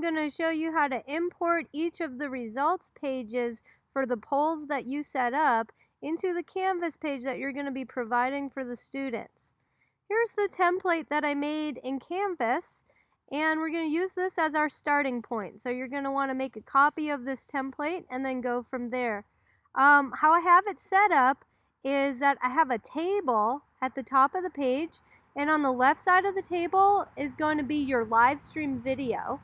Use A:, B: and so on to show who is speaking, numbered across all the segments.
A: I'm going to show you how to import each of the results pages for the polls that you set up into the Canvas page that you're going to be providing for the students. Here's the template that I made in Canvas, and we're going to use this as our starting point. So you're going to want to make a copy of this template and then go from there. How I have it set up is that I have a table at the top of the page, and on the left side of the table is going to be your live stream video.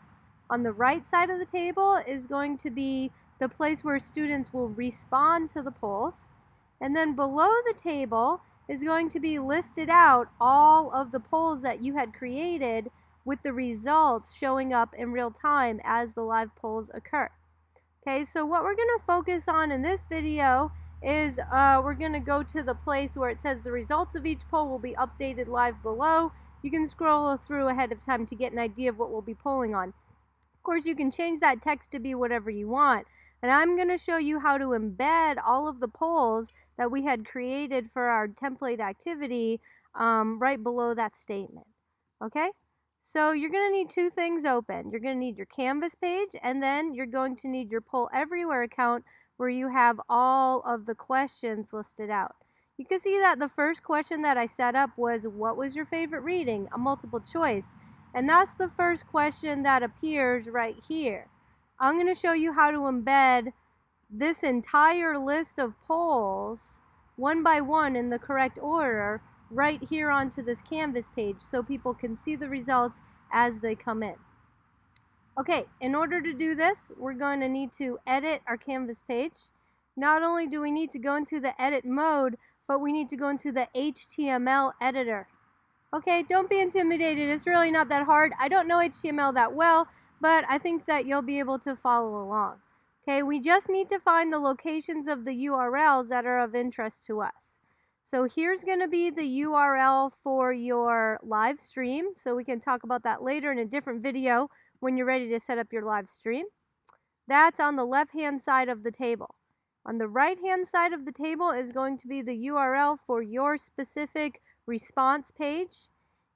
A: On the right side of the table is going to be the place where students will respond to the polls. And then below the table is going to be listed out all of the polls that you had created with the results showing up in real time as the live polls occur. Okay, so what we're going to focus on in this video is we're going to go to the place where it says the results of each poll will be updated live below. You can scroll through ahead of time to get an idea of what we'll be polling on. Of course, you can change that text to be whatever you want. And I'm going to show you how to embed all of the polls that we had created for our template activity right below that statement. Okay? So you're going to need two things open. You're going to need your Canvas page, and then you're going to need your Poll Everywhere account where you have all of the questions listed out. You can see that the first question that I set up was, what was your favorite reading? A multiple choice. And that's the first question that appears right here. I'm going to show you how to embed this entire list of polls one by one in the correct order right here onto this Canvas page so people can see the results as they come in. Okay, in order to do this, we're going to need to edit our Canvas page. Not only do we need to go into the edit mode, but we need to go into the HTML editor. Okay, don't be intimidated. It's really not that hard. I don't know HTML that well, but I think that you'll be able to follow along. Okay, we just need to find the locations of the URLs that are of interest to us. So here's going to be the URL for your live stream. So we can talk about that later in a different video when you're ready to set up your live stream. That's on the left-hand side of the table. On the right-hand side of the table is going to be the URL for your specific response page.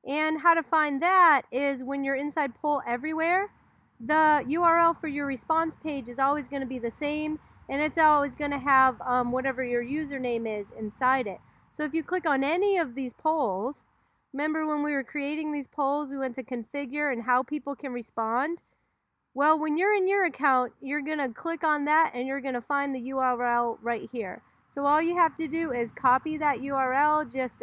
A: And how to find that is when you're inside Poll Everywhere, the URL for your response page is always going to be the same, and it's always going to have whatever your username is inside it. So if you click on any of these polls, remember when we were creating these polls, we went to configure and how people can respond? Well, when you're in your account, you're going to click on that and you're going to find the URL right here. So all you have to do is copy that URL. Just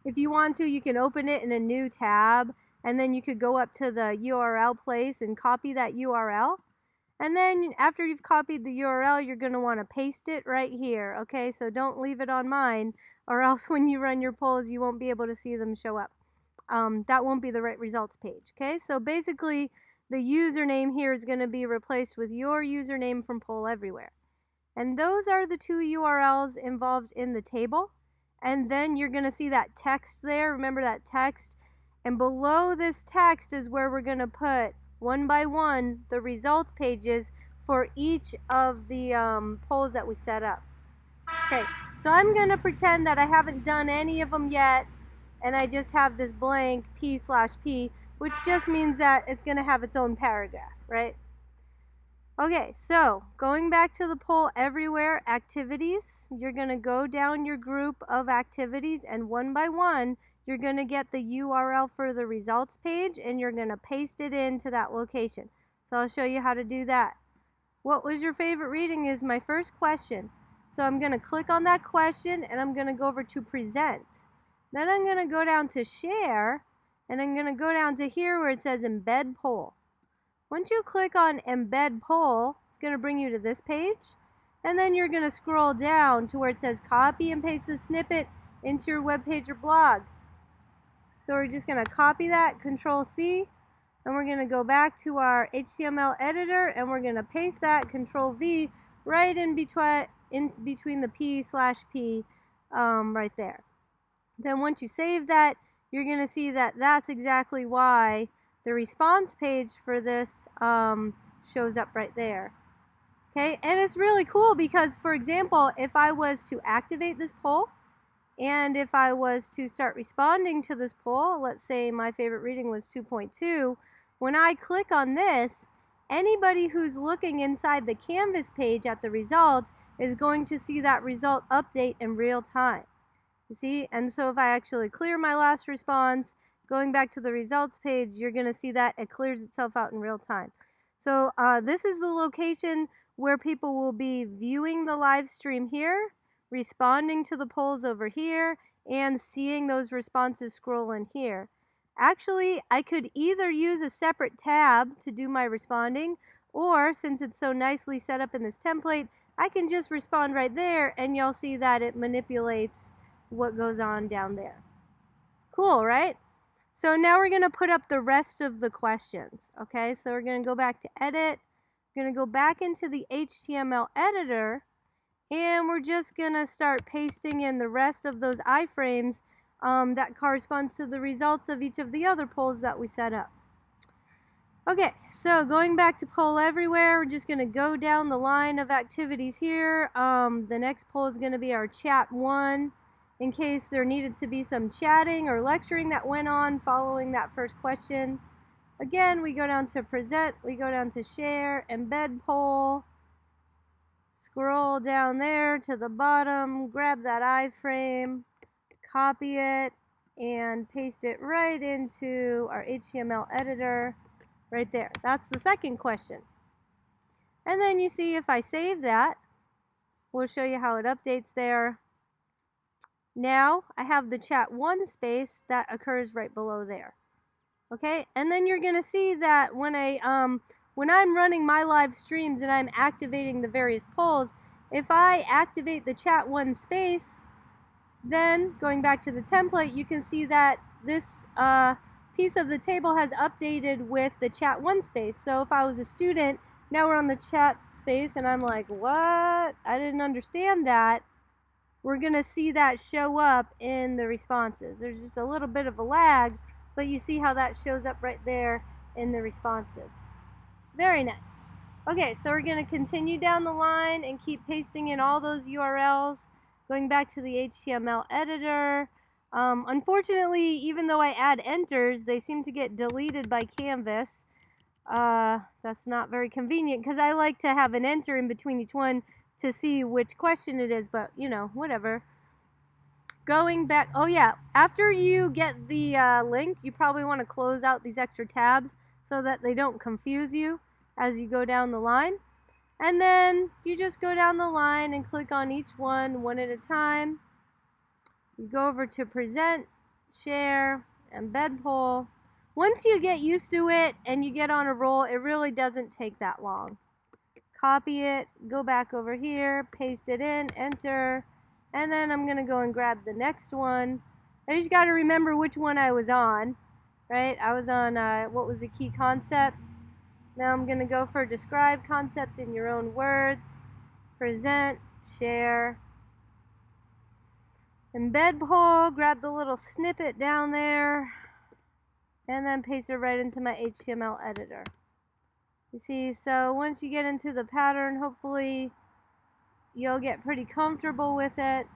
A: if you want to, you can open it in a new tab, and then you could go up to the URL place and copy that URL. And then after you've copied the URL, you're going to want to paste it right here. Okay, so don't leave it on mine, or else when you run your polls, you won't be able to see them show up. That won't be the right results page. Okay, so basically the username here is going to be replaced with your username from Poll Everywhere. And those are the two URLs involved in the table. And then you're going to see that text there. Remember that text? And below this text is where we're going to put one by one the results pages for each of the polls that we set up. Okay, so I'm going to pretend that I haven't done any of them yet, and I just have this blank P/P, which just means that it's going to have its own paragraph, right? Okay, so going back to the Poll Everywhere activities, you're going to go down your group of activities, and one by one, you're going to get the URL for the results page, and you're going to paste it into that location. So I'll show you how to do that. What was your favorite reading is my first question. So I'm going to click on that question, and I'm going to go over to present. Then I'm going to go down to share, and I'm going to go down to here where it says embed poll. Once you click on embed poll, it's going to bring you to this page, and then you're going to scroll down to where it says copy and paste the snippet into your web page or blog. So we're just going to copy that, Control-C, and we're going to go back to our HTML editor, and we're going to paste that, Control-V, right in between the P/P right there. Then once you save that, you're going to see that that's exactly why the response page for this shows up right there. Okay, and it's really cool because, for example, if I was to activate this poll, and if I was to start responding to this poll, let's say my favorite reading was 2.2, when I click on this, anybody who's looking inside the Canvas page at the results is going to see that result update in real time. You see? And so if I actually clear my last response, going back to the results page, you're going to see that it clears itself out in real time. So this is the location where people will be viewing the live stream here, responding to the polls over here, and seeing those responses scroll in here. Actually, I could either use a separate tab to do my responding, or since it's so nicely set up in this template, I can just respond right there, and you'll see that it manipulates what goes on down there. Cool, right? So now we're going to put up the rest of the questions. Okay, so we're going to go back to edit. We're going to go back into the HTML editor, and we're just going to start pasting in the rest of those iframes that correspond to the results of each of the other polls that we set up. Okay, so going back to poll everywhere, we're just going to go down the line of activities here. The next poll is going to be our chat 1, in case there needed to be some chatting or lecturing that went on following that first question. Again, we go down to present, we go down to share, embed poll, scroll down there to the bottom, grab that iframe, copy it, and paste it right into our HTML editor right there. That's the second question. And then you see if I save that, we'll show you how it updates there. Now I have the chat 1 space that occurs right below there. Okay, and then you're going to see that when I'm running my live streams and I'm activating the various polls, if I activate the chat 1 space, then going back to the template, you can see that this piece of the table has updated with the chat 1 space. So if I was a student, now we're on the chat space and I'm like, what? I didn't understand that. We're going to see that show up in the responses. There's just a little bit of a lag, but you see how that shows up right there in the responses. Very nice. Okay, so we're going to continue down the line and keep pasting in all those URLs, going back to the HTML editor. Unfortunately, even though I add enters, they seem to get deleted by Canvas. That's not very convenient because I like to have an enter in between each one to see which question it is, but you know, whatever. Going back, oh yeah, after you get the link, you probably want to close out these extra tabs so that they don't confuse you as you go down the line. And then you just go down the line and click on each one at a time. You go over to present, share, embed poll. Once you get used to it and you get on a roll, it really doesn't take that long. Copy it, go back over here, paste it in, enter, and then I'm going to go and grab the next one. I just got to remember which one I was on, right? I was on what was the key concept. Now I'm going to go for describe concept in your own words, present, share, embed poll, grab the little snippet down there, and then paste it right into my HTML editor. You see, so once you get into the pattern, hopefully you'll get pretty comfortable with it.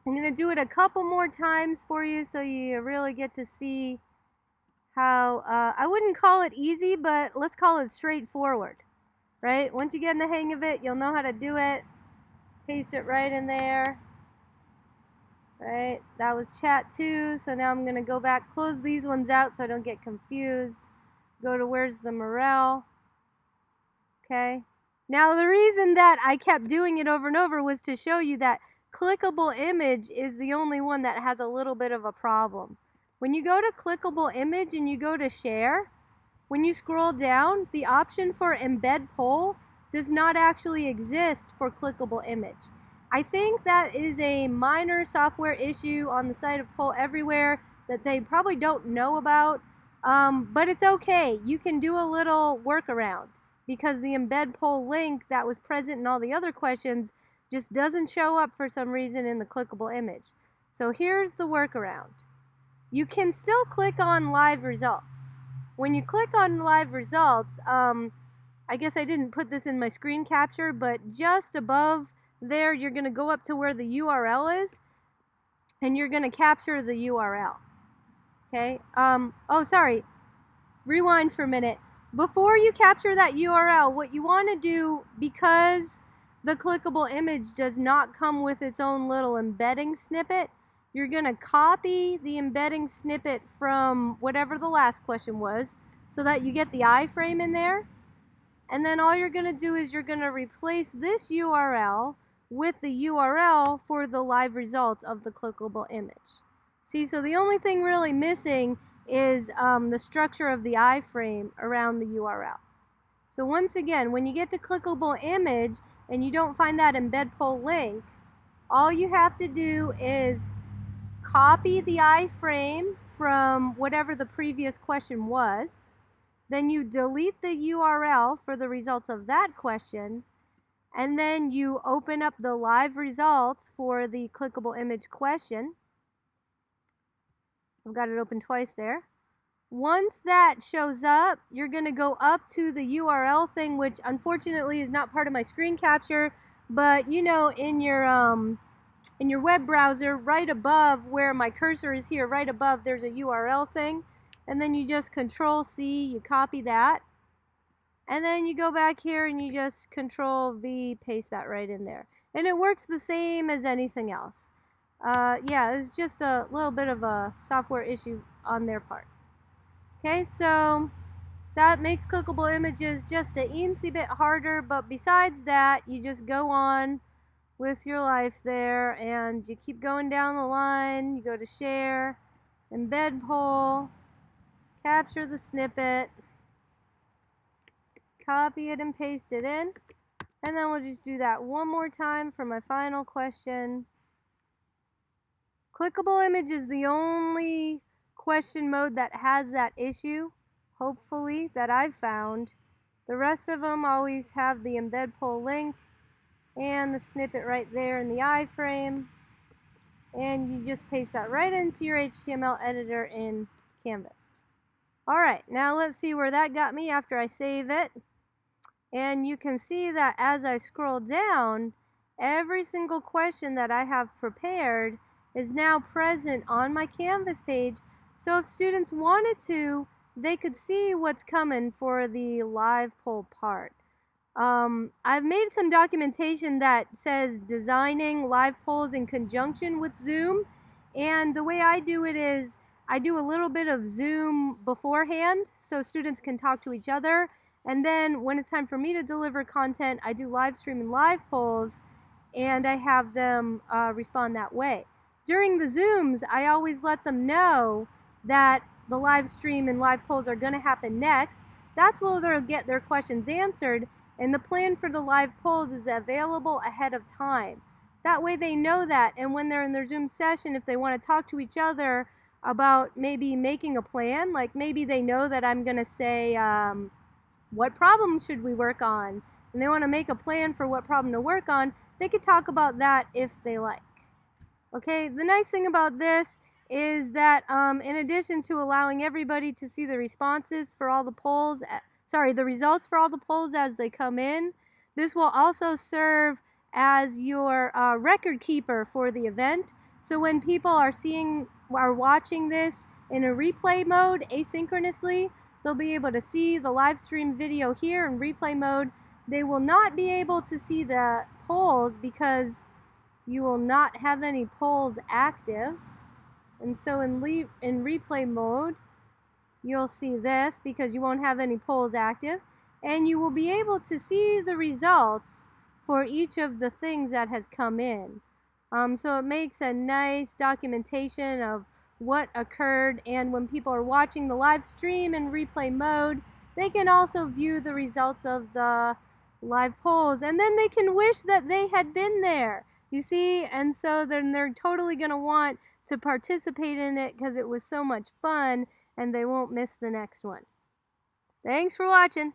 A: I'm going to do it a couple more times for you so you really get to see how, I wouldn't call it easy, but let's call it straightforward, right? Once you get in the hang of it, you'll know how to do it. Paste it right in there, right? That was chat 2, so now I'm going to go back, close these ones out so I don't get confused. Go to where's the morale, okay? Now the reason that I kept doing it over and over was to show you that clickable image is the only one that has a little bit of a problem. When you go to clickable image and you go to share, when you scroll down, the option for embed poll does not actually exist for clickable image. I think that is a minor software issue on the side of Poll Everywhere that they probably don't know about. But it's okay. You can do a little workaround because the embed poll link that was present in all the other questions just doesn't show up for some reason in the clickable image. So here's the workaround. You can still click on live results. When you click on live results, I guess I didn't put this in my screen capture, but just above there, you're going to go up to where the URL is, and you're going to capture the URL. Okay. Oh, sorry. rewind for a minute. Before you capture that URL, what you want to do, because the clickable image does not come with its own little embedding snippet, you're going to copy the embedding snippet from whatever the last question was so that you get the iframe in there. And then all you're going to do is you're going to replace this URL with the URL for the live result of the clickable image. See, so the only thing really missing is the structure of the iframe around the URL. So once again, when you get to clickable image and you don't find that embed poll link, all you have to do is copy the iframe from whatever the previous question was. Then you delete the URL for the results of that question, and then you open up the live results for the clickable image question. I've got it open twice there. Once that shows up, you're going to go up to the URL thing, which unfortunately is not part of my screen capture, but you know, in your web browser, right above where my cursor is here, right above, there's a URL thing. And then you just Control-C, you copy that. And then you go back here and you just Control-V, paste that right in there. And it works the same as anything else. Yeah, it's just a little bit of a software issue on their part. Okay, so that makes clickable images just a teensy bit harder, but besides that, you just go on with your life there, and you keep going down the line. You go to share, embed poll, capture the snippet, copy it and paste it in, and then we'll just do that one more time for my final question. Clickable image is the only question mode that has that issue, hopefully, that I've found. The rest of them always have the embed poll link and the snippet right there in the iframe, and you just paste that right into your HTML editor in Canvas. Alright, now let's see where that got me after I save it. And you can see that as I scroll down, every single question that I have prepared is now present on my Canvas page. So if students wanted to, they could see what's coming for the live poll part. I've made some documentation that says designing live polls in conjunction with Zoom, and the way I do it is I do a little bit of Zoom beforehand so students can talk to each other, and then when it's time for me to deliver content, I do live stream and live polls, and I have them respond that way. During the Zooms, I always let them know that the live stream and live polls are going to happen next. That's where they'll get their questions answered. And the plan for the live polls is available ahead of time. That way they know that, and when they're in their Zoom session, if they want to talk to each other about maybe making a plan, like maybe they know that I'm going to say, what problem should we work on? And they want to make a plan for what problem to work on, they could talk about that if they like. Okay, the nice thing about this is that in addition to allowing everybody to see the responses for all the polls, the results for all the polls as they come in, this will also serve as your record keeper for the event. So when people are watching this in a replay mode asynchronously, they'll be able to see the live stream video here in replay mode. They will not be able to see the polls because you will not have any polls active. And so in replay mode, you'll see this because you won't have any polls active, and you will be able to see the results for each of the things that has come in. So it makes a nice documentation of what occurred, and when people are watching the live stream in replay mode, they can also view the results of the live polls, and then they can wish that they had been there, you see, and so then they're totally going to want to participate in it because it was so much fun, and they won't miss the next one. Thanks for watching.